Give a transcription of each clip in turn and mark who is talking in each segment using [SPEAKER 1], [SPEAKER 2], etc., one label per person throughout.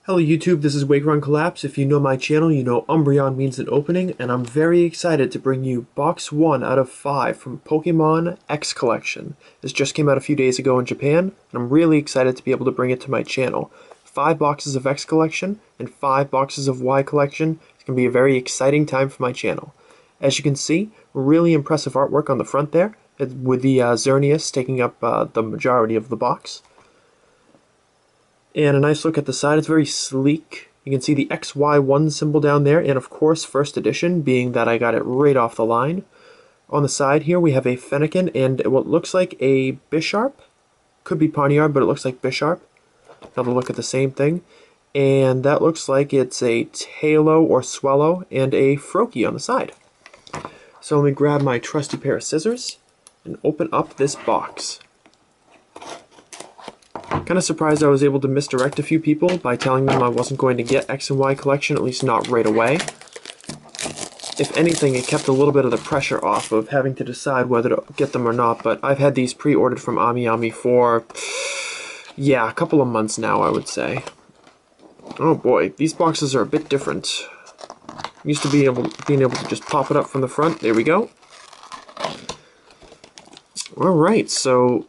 [SPEAKER 1] Hello YouTube, this is Wake Run Collapse. If you know my channel, you know Umbreon means an opening, and I'm very excited to bring you box 1 out of 5 from Pokemon X Collection. This just came out a few days ago in Japan, and I'm really excited to be able to bring it to my channel. 5 boxes of X Collection and 5 boxes of Y Collection. It's going to be a very exciting time for my channel. As you can see, really impressive artwork on the front there, with the Xerneas taking up the majority of the box. And a nice look at the side. It's very sleek. You can see the XY1 symbol down there, and of course first edition, being that I got it right off the line. On the side here we have a Fennekin and what looks like a Bisharp. Could be Pawniard, but it looks like Bisharp. Another look at the same thing. And that looks like it's a Tailo or Swellow and a Froakie on the side. So let me grab my trusty pair of scissors and open up this box. Kind of surprised I was able to misdirect a few people by telling them I wasn't going to get X and Y collection, at least not right away. If anything, it kept a little bit of the pressure off of having to decide whether to get them or not, but I've had these pre-ordered from AmiAmi for, yeah, a couple of months now, I would say. Oh boy, these boxes are a bit different. Used to being able to just pop it up from the front. There we go. Alright, so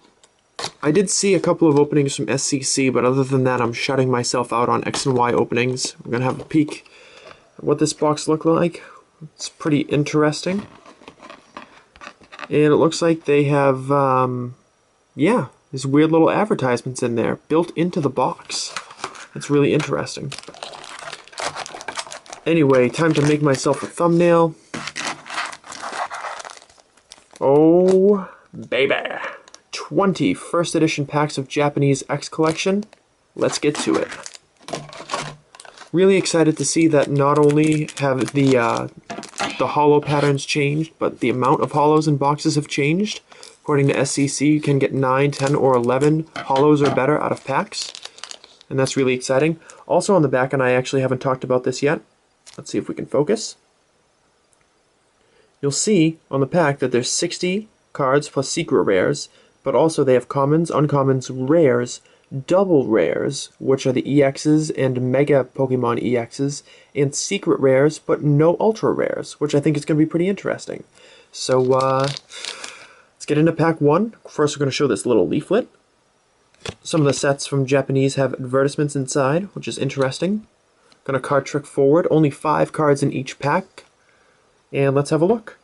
[SPEAKER 1] I did see a couple of openings from SCC, but other than that, I'm shutting myself out on X and Y openings. I'm going to have a peek at what this box looks like. It's pretty interesting. And it looks like they have, yeah, these weird little advertisements in there, built into the box. It's really interesting. Anyway, time to make myself a thumbnail. Oh, baby. 20 first edition packs of Japanese X Collection. Let's get to it. Really excited to see that not only have the holo patterns changed, but the amount of holos in boxes have changed. According to SCC, you can get 9, 10, or 11 holos or better out of packs, and that's really exciting. Also on the back, and I actually haven't talked about this yet. Let's see if we can focus. You'll see on the pack that there's 60 cards plus secret rares, but also they have commons, uncommons, rares, double rares, which are the EXs and Mega Pokemon EXs, and secret rares, but no ultra rares, which I think is going to be pretty interesting. So, let's get into pack 1. First we're going to show this little leaflet. Some of the sets from Japanese have advertisements inside, which is interesting. Going to card trick forward, only 5 cards in each pack, and let's have a look.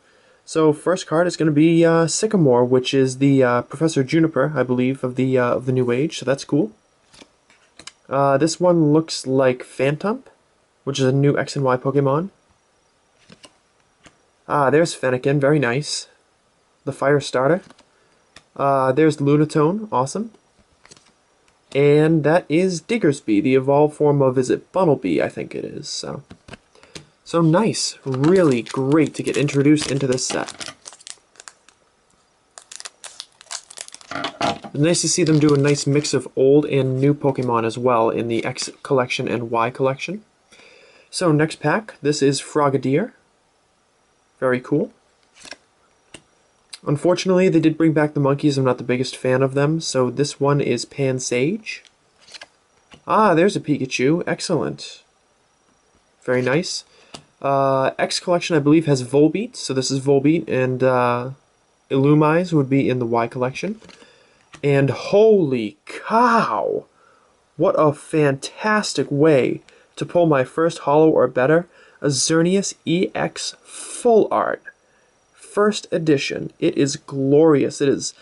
[SPEAKER 1] So first card is going to be Sycamore, which is the Professor Juniper, I believe, of the New Age. So that's cool. This one looks like Phantump, which is a new X and Y Pokemon. There's Fennekin, very nice. The Fire Starter. There's Lunatone, awesome. And that is Diggersby, the evolved form of, is it Bunnelby, I think it is. So nice, really great to get introduced into this set. It's nice to see them do a nice mix of old and new Pokemon as well in the X Collection and Y Collection. So next pack, this is Frogadier. Very cool. Unfortunately, they did bring back the monkeys. I'm not the biggest fan of them, so this one is Pansage. There's a Pikachu. Excellent. Very nice. X Collection, I believe, has Volbeat, so this is Volbeat, and Illumise would be in the Y Collection. And holy cow! What a fantastic way to pull my first holo or better, a Xerneas EX Full Art. First edition. It is glorious. It is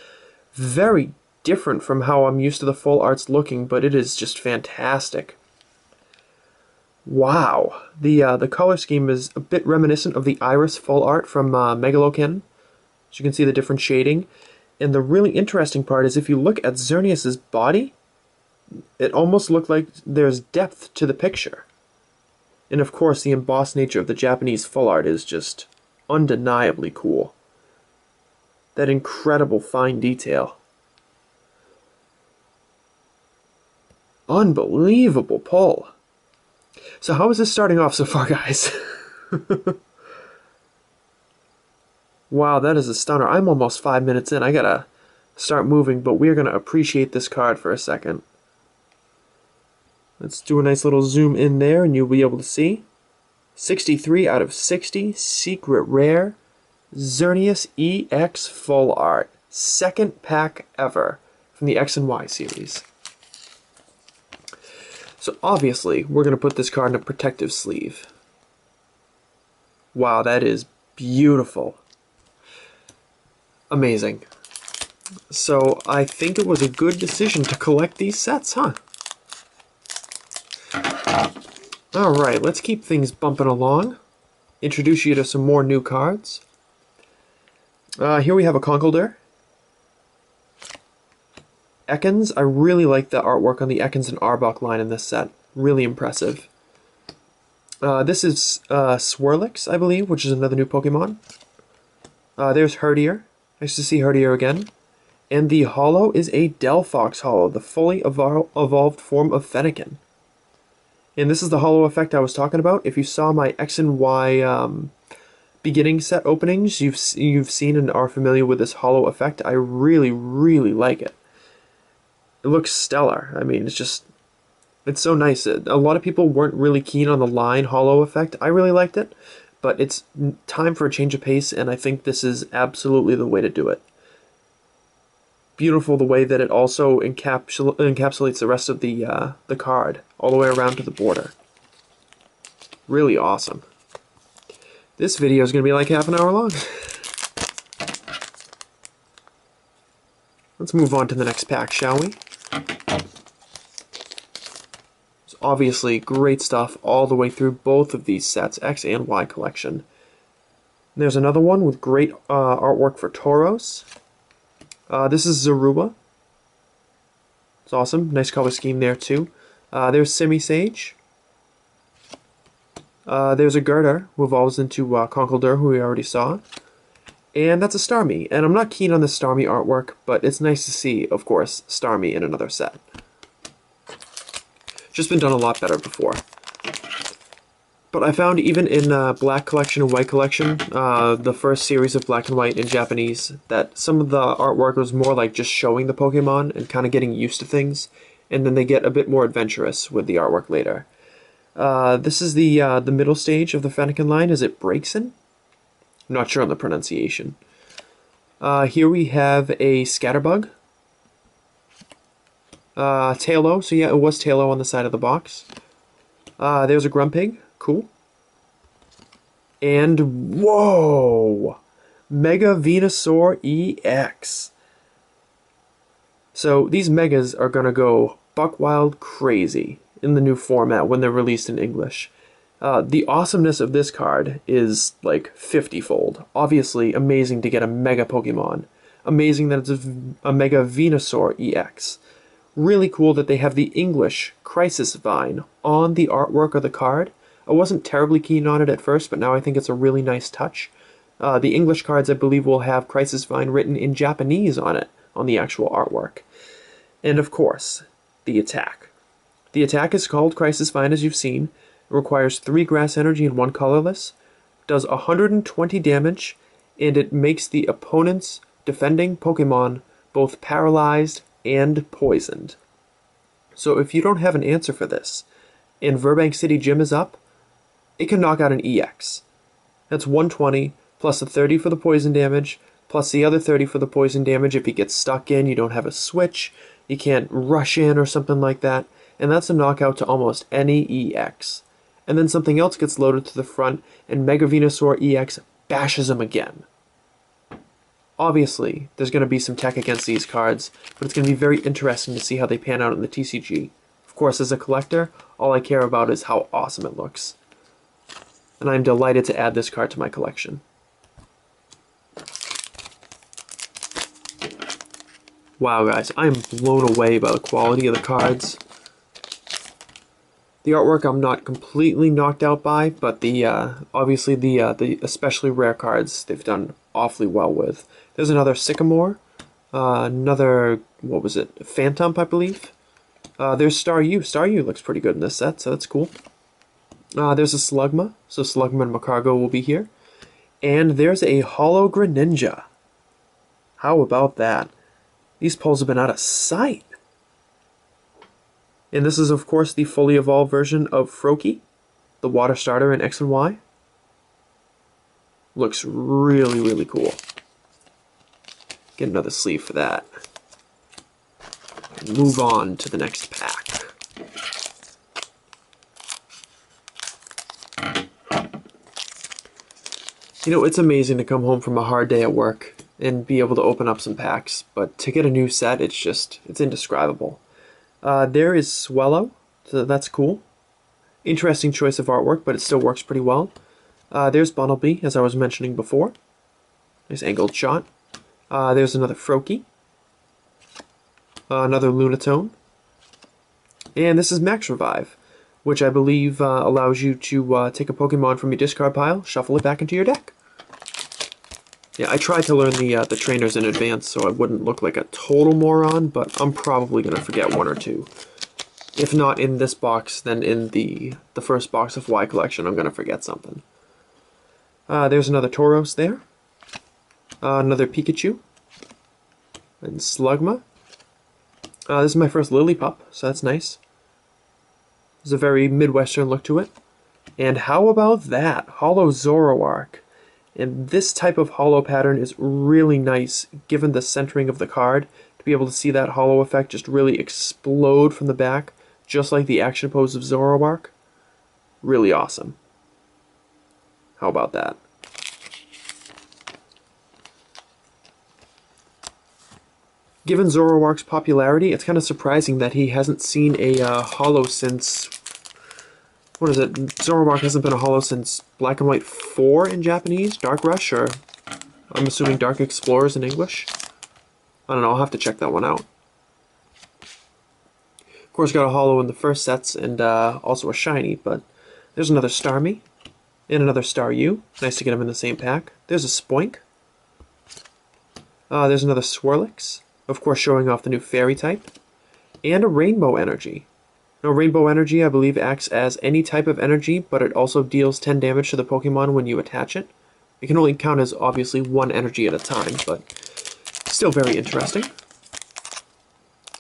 [SPEAKER 1] very different from how I'm used to the full arts looking, but it is just fantastic. Wow, the color scheme is a bit reminiscent of the Iris full art from Megalocan. As you can see the different shading. And the really interesting part is if you look at Xerneas' body, it almost looked like there's depth to the picture. And of course the embossed nature of the Japanese full art is just undeniably cool. That incredible fine detail. Unbelievable pull. So how is this starting off so far, guys? Wow, that is a stunner. I'm almost 5 minutes in. I gotta start moving, but we're gonna appreciate this card for a second. Let's do a nice little zoom in there and you'll be able to see. 63 out of 60, secret rare, Xerneas EX Full Art. Second pack ever from the X and Y series. So obviously, we're going to put this card in a protective sleeve. Wow, that is beautiful. Amazing. So I think it was a good decision to collect these sets, huh? Alright, let's keep things bumping along. Introduce you to some more new cards. Here we have a Conkeldurr. Ekans, I really like the artwork on the Ekans and Arbok line in this set. Really impressive. This is Swirlix, I believe, which is another new Pokemon. There's Herdier. Nice to see Herdier again. And the holo is a Delphox holo, the fully evolved form of Fennekin. And this is the holo effect I was talking about. If you saw my X and Y beginning set openings, you've seen and are familiar with this holo effect. I really, really like it. It looks stellar. I mean, it's so nice. A lot of people weren't really keen on the line holo effect. I really liked it, but it's time for a change of pace, and I think this is absolutely the way to do it. Beautiful the way that it also encapsulates the rest of the card all the way around to the border. Really awesome. This video is going to be like half an hour long. Let's move on to the next pack, shall we? It's obviously great stuff all the way through both of these sets, X and Y collection. And there's another one with great artwork for Tauros. This is Zoruba. It's awesome. Nice color scheme there, too. There's Simisage. There's a Gurdurr, who evolves into Conkeldurr, who we already saw. And that's a Starmie. And I'm not keen on the Starmie artwork, but it's nice to see, of course, Starmie in another set. Just been done a lot better before. But I found even in Black Collection and White Collection, the first series of Black and White in Japanese, that some of the artwork was more like just showing the Pokemon and kind of getting used to things, and then they get a bit more adventurous with the artwork later. This is the middle stage of the Fennekin line. Is it Braixen? I'm not sure on the pronunciation. Here we have a Scatterbug. Tailo, so yeah, it was Tailo on the side of the box. There's a Grumpig. Cool. And, whoa! Mega Venusaur EX. So, these Megas are gonna go buck wild crazy in the new format when they're released in English. The awesomeness of this card is, like, 50-fold. Obviously, amazing to get a Mega Pokemon. Amazing that it's a Mega Venusaur EX. Really cool that they have the English Crisis Vine on the artwork of the card. I wasn't terribly keen on it at first, but now I think it's a really nice touch. The English cards, I believe, will have Crisis Vine written in Japanese on it, on the actual artwork. And of course, the attack. The attack is called Crisis Vine, as you've seen. It requires 3 grass energy and 1 colorless, does 120 damage, and it makes the opponent's defending Pokemon both paralyzed and poisoned. So if you don't have an answer for this, and Verbank City Gym is up, it can knock out an EX. That's 120, plus a 30 for the poison damage, plus the other 30 for the poison damage if he gets stuck in, you don't have a switch, you can't rush in or something like that, and that's a knockout to almost any EX. And then something else gets loaded to the front, and Mega Venusaur EX bashes him again. Obviously, there's going to be some tech against these cards, but it's going to be very interesting to see how they pan out in the TCG. Of course, as a collector, all I care about is how awesome it looks. And I'm delighted to add this card to my collection. Wow, guys, I am blown away by the quality of the cards. The artwork I'm not completely knocked out by, but the obviously the especially rare cards they've done awfully well with. There's another Sycamore, another, what was it, Phantom, I believe. There's Staryu. Staryu looks pretty good in this set, so that's cool. There's a Slugma, so Slugma and Macargo will be here. And there's a Holo Greninja. How about that? These pulls have been out of sight. And this is, of course, the fully evolved version of Froakie, the water starter in X and Y. Looks really, really cool. Get another sleeve for that. And move on to the next pack. You know, it's amazing to come home from a hard day at work and be able to open up some packs, but to get a new set, it's indescribable. There is Swellow, so that's cool. Interesting choice of artwork, but it still works pretty well. There's Bunnelby, as I was mentioning before. Nice angled shot. There's another Froakie. Another Lunatone. And this is Max Revive, which I believe allows you to take a Pokemon from your discard pile, shuffle it back into your deck. Yeah, I tried to learn the trainers in advance so I wouldn't look like a total moron, but I'm probably going to forget one or two. If not in this box, then in the first box of Y Collection, I'm going to forget something. There's another Tauros there. Another Pikachu. And Slugma. This is my first Lillipup, so that's nice. There's a very Midwestern look to it. And how about that? Holo Zoroark. And this type of holo pattern is really nice, given the centering of the card, to be able to see that holo effect just really explode from the back, just like the action pose of Zoroark. Really awesome. How about that? Given Zoroark's popularity, it's kind of surprising that he hasn't seen a holo since... What is it? Zoroark hasn't been a holo since Black and White 4 in Japanese? Dark Rush, or I'm assuming Dark Explorers in English? I don't know, I'll have to check that one out. Of course, got a holo in the first sets, and also a shiny, but there's another Starmie, and another Staryu. Nice to get them in the same pack. There's a Spoink. There's another Swirlix. Of course, showing off the new Fairy type. And a Rainbow Energy. Now, Rainbow Energy, I believe, acts as any type of energy, but it also deals 10 damage to the Pokemon when you attach it. It can only count as, obviously, one energy at a time, but still very interesting.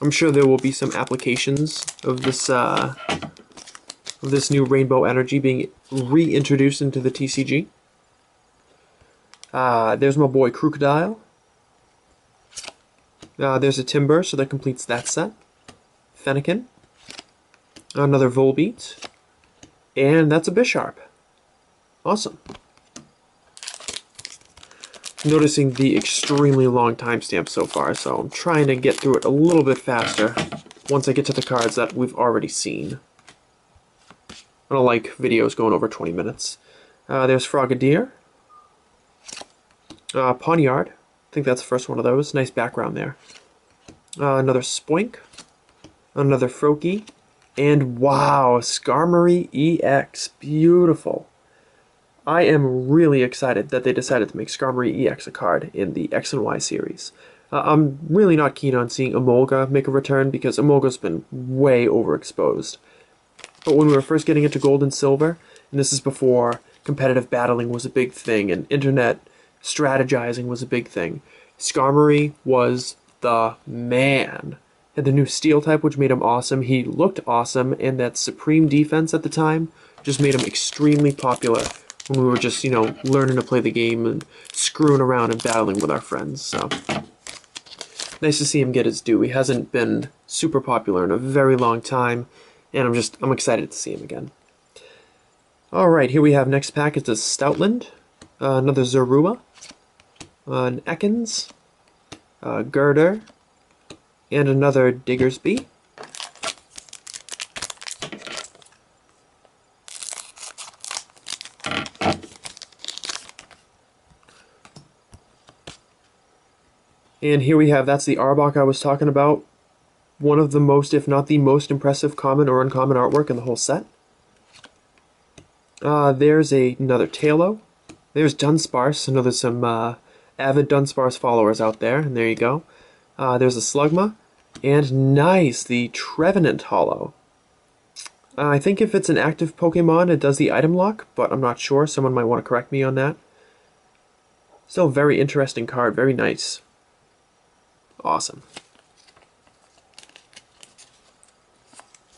[SPEAKER 1] I'm sure there will be some applications of this new Rainbow Energy being reintroduced into the TCG. There's my boy Crocodile. There's a Timber, so that completes that set. Fennekin. Another Volbeat. And that's a Bisharp. Awesome. Noticing the extremely long timestamp so far, so I'm trying to get through it a little bit faster once I get to the cards that we've already seen. I don't like videos going over 20 minutes. There's Frogadier. Pawniard. I think that's the first one of those. Nice background there. Another Spoink. Another Froakie. And wow, Skarmory EX. Beautiful. I am really excited that they decided to make Skarmory EX a card in the X and Y series. I'm really not keen on seeing Emolga make a return because Emolga's been way overexposed. But when we were first getting into Gold and Silver, and this is before competitive battling was a big thing and internet strategizing was a big thing, Skarmory was the man. Had the new Steel type, which made him awesome. He looked awesome, and that Supreme defense at the time just made him extremely popular when we were just, you know, learning to play the game and screwing around and battling with our friends. So nice to see him get his due. He hasn't been super popular in a very long time, and I'm excited to see him again. Alright, here we have next pack. It's a Stoutland, another Zorua, an Ekans, Girder, and another Diggersby. And here we have, that's the Arbok I was talking about. One of the most, if not the most impressive common or uncommon artwork in the whole set. There's another Tailo. There's Dunsparce. I know there's some avid Dunsparce followers out there, and there you go. There's a Slugma. And nice, the Trevenant Holo. I think if it's an active Pokemon, it does the item lock, but I'm not sure. Someone might want to correct me on that. Still a very interesting card, very nice. Awesome.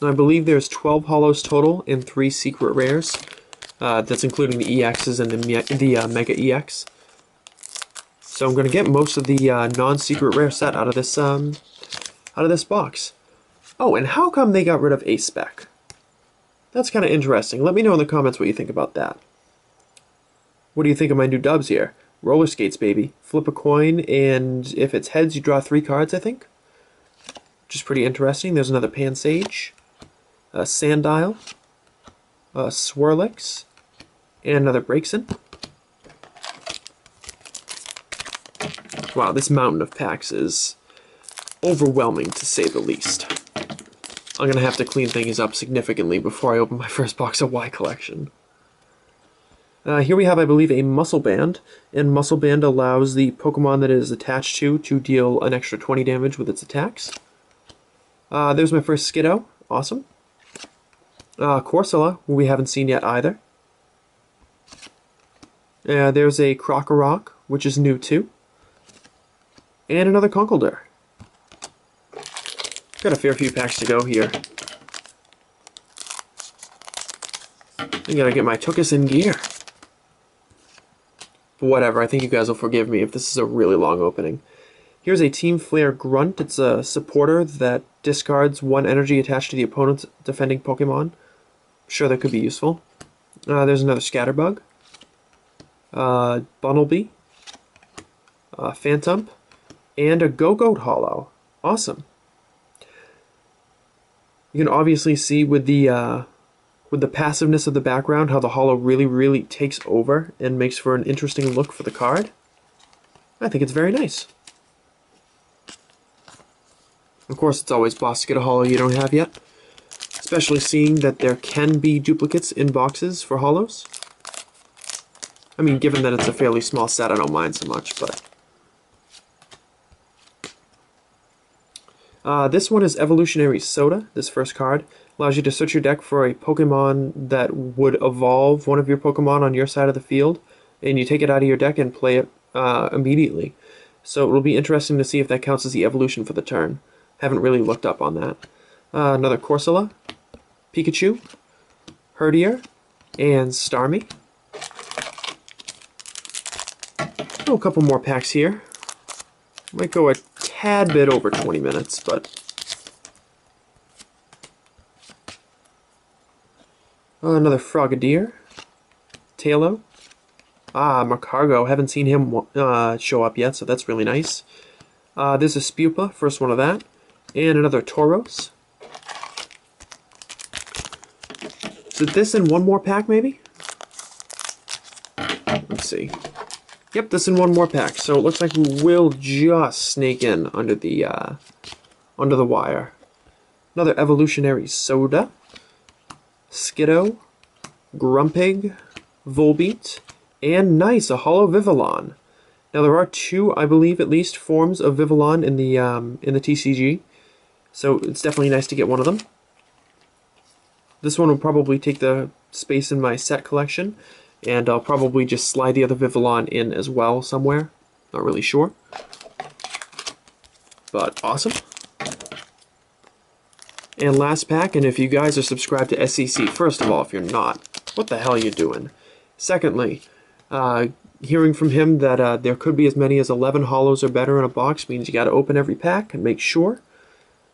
[SPEAKER 1] I believe there's 12 holos total and 3 secret rares. That's including the EXs and the Mega EX. So I'm going to get most of the non-secret rare set out of this box. Oh, and how come they got rid of Ace Spec? That's kind of interesting. Let me know in the comments what you think about that. What do you think of my new dubs here? Roller skates, baby. Flip a coin, and if it's heads, you draw 3 cards, I think. Which is pretty interesting. There's another Pansage, a Sandile, a Swirlix, and another Braixen. Wow, this mountain of packs is overwhelming, to say the least. I'm going to have to clean things up significantly before I open my first box of Y Collection. Here we have, I believe, a Muscle Band, and Muscle Band allows the Pokemon that it is attached to deal an extra 20 damage with its attacks. There's my first Skiddo, awesome. Corsola, who we haven't seen yet either. There's a Krokorok, which is new too. And another Conkeldurr. Got a fair few packs to go here. I gotta get my Tookus in gear. But whatever, I think you guys will forgive me if this is a really long opening. Here's a Team Flare Grunt. It's a supporter that discards 1 energy attached to the opponent's defending Pokemon. Sure, that could be useful. There's another Scatterbug. Bunnelby. Phantump. And a Go-Goat Holo. Awesome. You can obviously see with the passiveness of the background how the holo really takes over and makes for an interesting look for the card. I think it's very nice. Of course, it's always boss to get a holo you don't have yet, especially seeing that there can be duplicates in boxes for holos. I mean, given that it's a fairly small set, I don't mind so much, but... this one is Evolutionary Soda, this first card. Allows you to search your deck for a Pokemon that would evolve one of your Pokemon on your side of the field, and you take it out of your deck and play it immediately. So it'll be interesting to see if that counts as the evolution for the turn. Haven't really looked up on that. Another Corsola, Pikachu, Herdier, and Starmie. Oh, a couple more packs here. Might go a tad bit over 20 minutes, but... another Frogadier, Tailo, Macargo, haven't seen him show up yet, so that's really nice. There's a Spupa, first one of that, and another Tauros. Is it this and one more pack, maybe? Let's see. Yep, this and one more pack, so it looks like we will just snake in under the wire. Another Evolutionary Soda, Skiddo, Grumpig, Volbeat, and nice, a Holo Vivillon. Now there are 2, I believe at least, forms of Vivillon in the TCG, so it's definitely nice to get one of them. This one will probably take the space in my set collection, and I'll probably just slide the other Vivillon in as well somewhere. Not really sure. But awesome. And last pack, and if you guys are subscribed to SEC, first of all, if you're not, what the hell are you doing? Secondly, hearing from him that there could be as many as 11 holos or better in a box means you got to open every pack and make sure.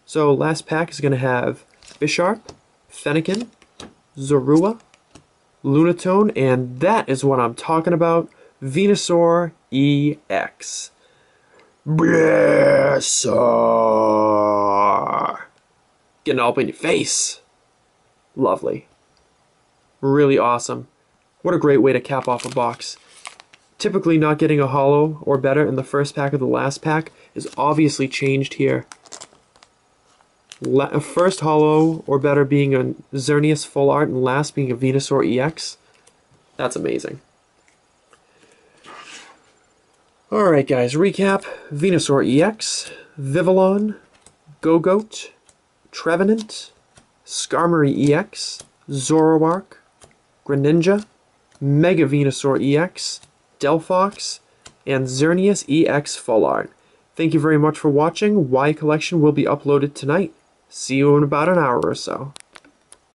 [SPEAKER 1] So last pack is going to have Bisharp, Fennekin, Zorua, Lunatone, and that is what I'm talking about, Venusaur EX. Venusaur! Getting all up in your face. Lovely. Really awesome. What a great way to cap off a box. Typically not getting a holo or better in the first pack or the last pack is obviously changed here. First holo or better being a Xerneas full art and last being a Venusaur EX. That's amazing. Alright guys, recap. Venusaur EX, Vivillon, Go-Goat, Trevenant, Skarmory EX, Zoroark, Greninja, Mega Venusaur EX, Delphox, and Xerneas EX Full Art. Thank you very much for watching. Y Collection will be uploaded tonight. See you in about an hour or so.